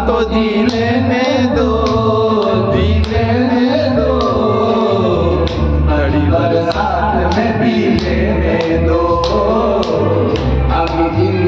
तो जी लेने दो, जी लेने दो, बड़ी बरसात में भी लेने दो। अभी